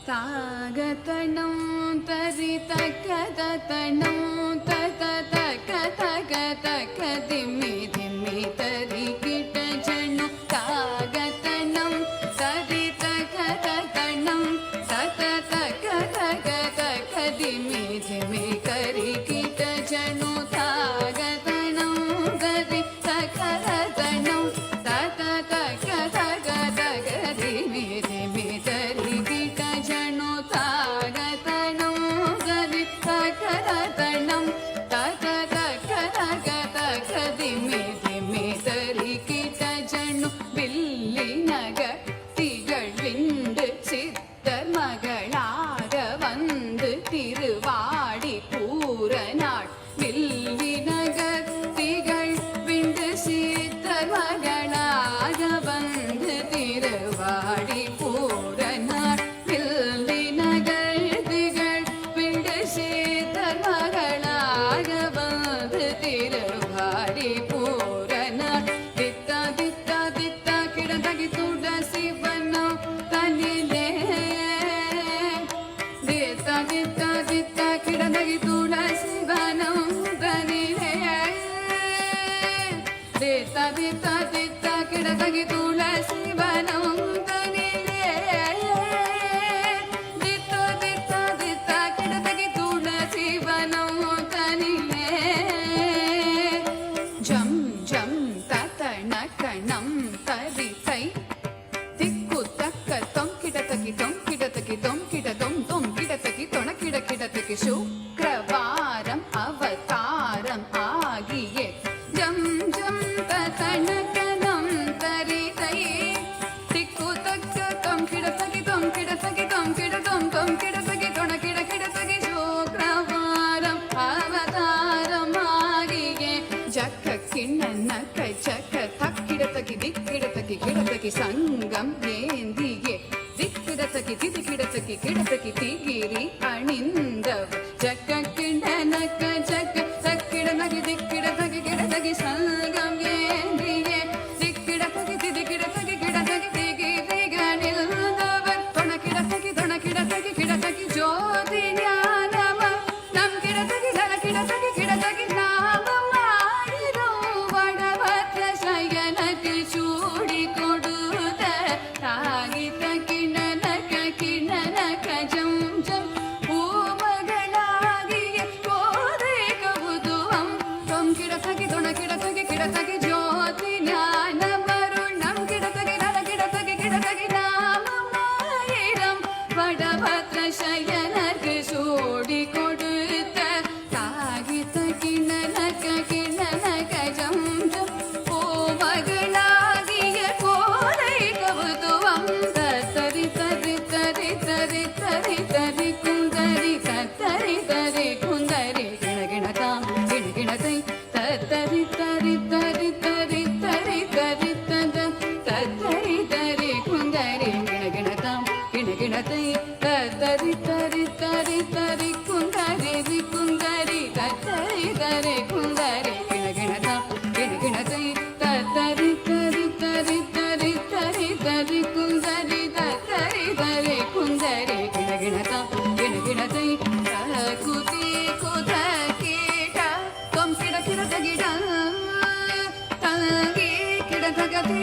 ತಾಗತಣಂ ತರಿತ ಕದತಣಂ ತತ ತಕ ತಕ ತಕ ದಿಮ್ಮಿ ದಿಮ್ಮಿ ತರಿ ಕಿಟ ಜಣು ತಾಗತಣಂ ತರಿತ ಕದತಣಂ ತತ ತಕ ತಕ ತಕ ದಿಮ್ಮಿ ದಿಮ್ಮಿ ಕರಿ ಕಿಟ ಜಣು ತಾಗತಣಂ ತರಿ ತಕದತಣಂ ತತ ತಕ ತಕ ತಕ ದಿಮ್ಮಿ ದಿಮ್ಮಿ ತರಿ ಕಿಟ ಜಣು ತಾಗತಣಂ ತರಿ ತಕದತಣಂ ತತ ತಕ ತಕ ತಕ ದಿಮ್ಮಿ ದಿಮ್ಮಿ ತರಿ ಕಿಟ ಜಣು ಬಿಲ್ಲಿನಗ திகழ்விண்டு சித்தர் மகளாக வந்து திருவாடி பூரநாள் வில்லினகர் திகழ்விண்டு சித்தர் மகளாக வந்து திருவாடி பூரநாள் வில்லினகர் திகழ்விண்டு சித்தர் மகளாக வந்து திருவாடி பூரநாள் தித்தா தித்தா தித்தா கிடந்தகி துட சிவனோ தனிலே தித்தா தித்தா தித்தா கிடந்தகி துட சிவனோ தனிலே தித்தா தித்தா தித்தா கிடந்தகி துட சிவனோ தனிலே தித்தா தித்தா தித்தா கிடந்தகி துட சிவனோ தனிலே ஜம் ஜம் தத்தண கணம் தரிதை திக்கு தக்க தொம் கிடத்தகி தொம் கிடத்தகி தொம் கிட தொம் தொம் கிடத்தகி தொண கிட கிடத்தகி சுக்ரவாரம் அவதாரம் ஆகிய ஜம் ஜம் தத்தண கணம் தரிதை திக்கு தக்க தொம் கிடத்தகி தொம் கிடத்தகி தொம் கிட தொம் தொம் கிடத்தகி தொண கிட கிடத்தகி சுக்ரவாரம் அவதாரம் ஆகிய ஜக்க கிண்ணன கச்சக்க தக்கிடத்தகி திக்கிடத்தகி கிடத்தகி சங்கம் ஏந்தியே திக்கிடத்தகி திதிக்கிடத்தகி கிடத்தகி திகிரி அணிந்தவ ஜக்க கிண்ணன கச்சக்க தக்கிடத்தகி திக்கிடத்தகி கிடத்தகி சங்கம் ஏந்தியே திக்கிடத்தகி திதிக்கிடத்தகி கிடத்தகி திகிரி அணிந்தவர் தொணக்கிடத்தகி தொணக்கிடத்தகி கிடத்தகி ஜோதி ஞானம நம் கிடத்தகி தன கிடத்தகி கிடத்தகி நாமம் சயனக்கு சூடி கொடுத்த தாகித்த கிணனக கிணனக ஜம் ஜம் பூமகளாகிய கோதை கவுதுவம் தொம் கிடத்தகி தொண கிடத்தகி கிடத்தகி ஜோதி ஞானம் வருணம் கிடத்தகி நல கிடத்தகி கிடத்தகி நாமம் ஆயிரம் வடபத்ர சயனக்கு சூடி கொடுத்த தாகித்த கிணனக கிணனக ஜம் ஜம் மகளாகிய கோதை கவுதுவம் தரி தரி தரி தரி தரி தரி குந்தரி தரி தரி குந்தரி கிணகிணதாம் கிணகிணதை தரி தரி தரி தரி தரி தரி தத தரி தரி குந்தரி கிணகிணதாம் கிணகிணதை தரி தரி தரி தரி குந்தரி குந்தரி தரி தரி குந்தரி கிணகிணதாம் கிணகிணதை தரி தரி தரி தரி தரி தரி குந்தரி தரி தரி குந்தரி கிணகிணதா கிணகிணதை குதி குத கீட தொம் கிட கிட தகிட தங்கி கிட தகதி